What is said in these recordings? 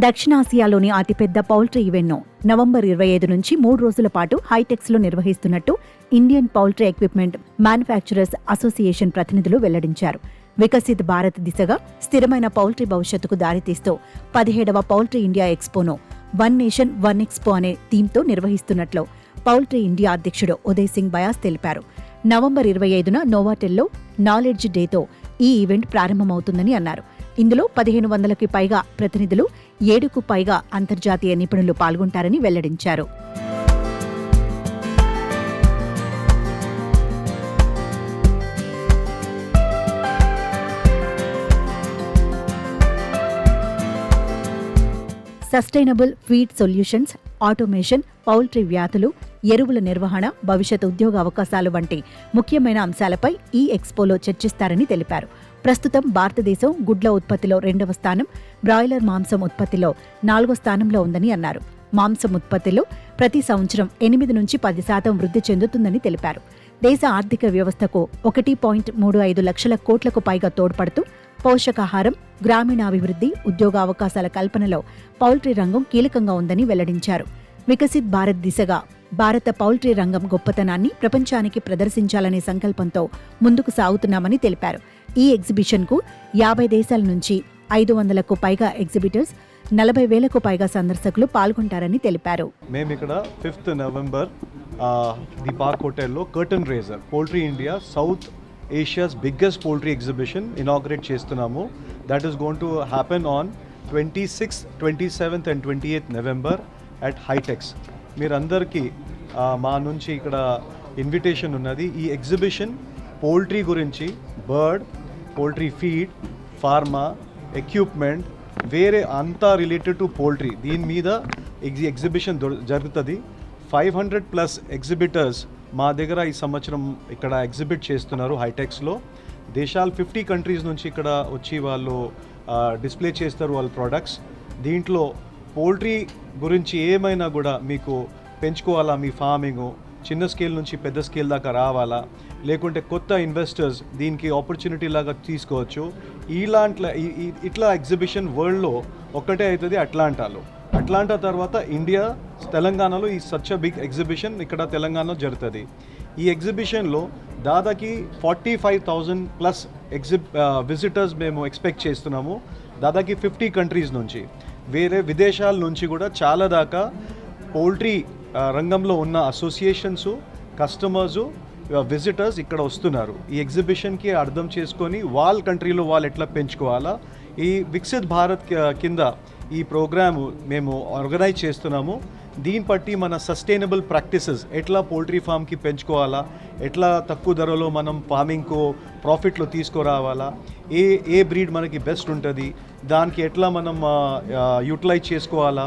దక్షిణాసియాలోని అతిపెద్ద poultry ఈవెంట్ను November 25 నుంచి 3 రోజుల పాటు హైటెక్స్లో నిర్వహిస్తున్నట్టు Indian poultry equipment manufacturers association ప్రతినిధులు వెల్లడించారు. వికసిత్ భారత్ దిశగా స్థిరమైన పౌల్ట్రీ భవిష్యత్తుకు దారితీస్తూ 17వ పౌల్ట్రీ ఇండియా ఎక్స్పోను వన్ నేషన్ వన్ ఎక్స్పో అనే థీమ్తో నిర్వహిస్తున్నట్లు పౌల్ట్రీ ఇండియా అధ్యక్షుడు ఉదయ్ సింగ్ బయాస్ తెలిపారు. నవంబర్ 25న నోవాటెల్లో నాలెడ్జ్ డేతో ఈ ఈవెంట్ ప్రారంభమవుతుందని అన్నారు. ఇందులో 1500కి పైగా ప్రతినిధులు, 7కు పైగా అంతర్జాతీయ నిపుణులు పాల్గొంటారని వెల్లడించారు. Sustainable feed solutions, automation, poultry వ్యాధులు, ఎరువుల నిర్వహణ, భవిష్యత్ ఉద్యోగ అవకాశాలు వంటి ముఖ్యమైన అంశాలపై ఈ ఎక్స్పోలో చర్చిస్తారని తెలిపారు. ప్రస్తుతం భారతదేశం గుడ్ల ఉత్పత్తిలో 2వ స్థానం, బ్రాయిలర్ మాంసం ఉత్పత్తిలో 4వ స్థానంలో ఉందని అన్నారు. మాంసం ఉత్పత్తిలో ప్రతి సంవత్సరం 8 నుంచి 10% వృద్ధి చెందుతుందని తెలిపారు. దేశ ఆర్థిక వ్యవస్థకు 1.35 లక్షల కోట్లకు పైగా తోడ్పడుతూ పోషకాహారం, గ్రామీణాభివృద్ధి, ఉద్యోగ అవకాశాల కల్పనలో పౌల్ట్రీ రంగం కీలకంగా ఉందని వెల్లడించారు. వికసిత్ భారత్ దిశగా భారత పౌల్ట్రీ రంగం గొప్పతనాన్ని ప్రపంచానికి ప్రదర్శించాలనే సంకల్పంతో ముందుకు సాగుతున్నామని తెలిపారు. ఈ ఎగ్జిబిషన్కు 50 దేశాల నుంచి 500కు పైగా ఎగ్జిబిటర్స్, 40,000కు పైగా సందర్శకులు పాల్గొంటారని తెలిపారు. మేము ఇక్కడ 5th నవంబర్ ది పార్క్ హోటల్లో curtain raiser poultry India south Asia's biggest poultry exhibition inaugurate చేస్తున్నాము. That is going to happen on 26th, 27th and 28th November at Hitex. మీరందరికీ మా నుంచి ఇక్కడ ఇన్విటేషన్ ఉన్నది. ఈ ఎగ్జిబిషన్ పౌల్ట్రీ గురించి, bird, poultry feed, pharma, equipment, వేరే అంతా రిలేటెడ్ టు పౌల్ట్రీ దీని మీద ఎగ్జిబిషన్ జరుగుతుంది. 500+ ఎగ్జిబిటర్స్ మా దగ్గర ఈ సంవత్సరం ఇక్కడ ఎగ్జిబిట్ చేస్తున్నారు హైటెక్స్లో. దేశాలు 50 కంట్రీస్ నుంచి ఇక్కడ వచ్చి వాళ్ళు డిస్ప్లే చేస్తారు వాళ్ళ ప్రోడక్ట్స్. దీంట్లో పౌల్ట్రీ గురించి ఏమైనా కూడా మీకు పెంచుకోవాలా, మీ ఫార్మింగ్ చిన్న స్కేల్ నుంచి పెద్ద స్కేల్ దాకా రావాలా, లేకుంటే కొత్త ఇన్వెస్టర్స్ దీనికి ఆపర్చునిటీ లాగా తీసుకోవచ్చు. ఇట్లా ఎగ్జిబిషన్ వరల్డ్లో ఒక్కటే అవుతుంది అట్లాంటా తర్వాత ఇండియా, తెలంగాణలో ఈ సచ్ అ బిగ్ ఎగ్జిబిషన్ ఇక్కడ తెలంగాణలో జరుగుతుంది. ఈ ఎగ్జిబిషన్లో దాదాపు 45,000+ విజిటర్స్ మేము ఎక్స్పెక్ట్ చేస్తున్నాము. దాదాపు 50 కంట్రీస్ నుంచి, వేరే విదేశాల నుంచి కూడా చాలా దాకా పౌల్ట్రీ రంగంలో ఉన్న అసోసియేషన్స్, కస్టమర్సు, విజిటర్స్ ఇక్కడ వస్తున్నారు. ఈ ఎగ్జిబిషన్కి అర్థం చేసుకొని వాళ్ళ కంట్రీలో వాళ్ళు ఎట్లా పెంచుకోవాలా, ఈ వికసిత్ భారత్ కింద ఈ ప్రోగ్రాము మేము ఆర్గనైజ్ చేస్తున్నాము. దీన్ని బట్టి మన సస్టైనబుల్ ప్రాక్టీసెస్ ఎట్లా పౌల్ట్రీ ఫామ్కి పెంచుకోవాలా, ఎట్లా తక్కువ ధరలో మనం ఫార్మింగ్కు ప్రాఫిట్లో తీసుకురావాలా, ఏ బ్రీడ్ మనకి బెస్ట్ ఉంటుంది, దానికి ఎట్లా మనం యూటిలైజ్ చేసుకోవాలా,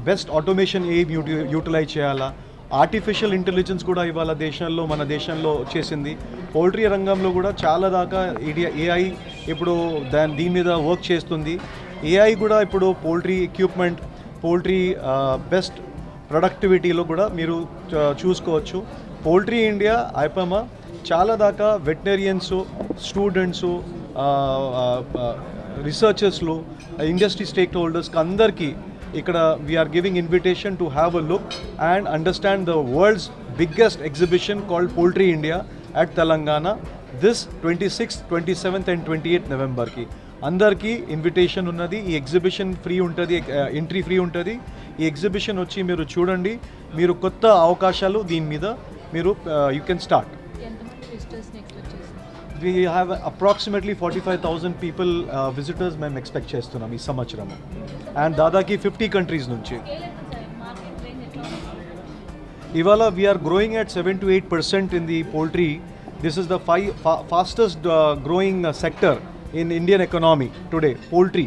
బెస్ట్ ఆటోమేషన్ యూటిలైజ్ చేయాలా, ఆర్టిఫిషియల్ ఇంటెలిజెన్స్ కూడా ఇవాళ మన దేశంలో వచ్చేసింది. పౌల్ట్రీ రంగంలో కూడా చాలా దాకా ఏఐ ఇప్పుడు దీని మీద వర్క్ చేస్తుంది. ఏఐ కూడా ఇప్పుడు పౌల్ట్రీ ఎక్విప్మెంట్, పౌల్ట్రీ బెస్ట్ ప్రొడక్టివిటీలో కూడా మీరు చూసుకోవచ్చు. పౌల్ట్రీ ఇండియా ఐపమా చాలా దాకా వెటనరియన్సు, స్టూడెంట్సు, రీసెర్చర్స్లు, ఇండస్ట్రీ స్టేక్ హోల్డర్స్కి అందరికీ ఇక్కడ we are giving invitation to have a look and understand the world's biggest exhibition called poultry India at Telangana this 26th, 27th and 28th నవంబర్కి. అందరికీ invitation ఉన్నది. ఈ ఎగ్జిబిషన్ ఫ్రీ ఉంటుంది, ఎంట్రీ ఫ్రీ ఉంటుంది. ఈ ఎగ్జిబిషన్ వచ్చి మీరు చూడండి, మీరు కొత్త అవకాశాలు దీని మీద మీరు you can start. We have approximately 45,000 people visitors మేము ఎక్స్పెక్ట్ చేస్తున్నాం ఈ సంవత్సరం. అండ్ దాదాపు 50 కంట్రీస్ నుంచి. ఇవాళ we are growing at 7 to 8% in the poultry. This is the fastest growing sector in Indian economy today, poultry.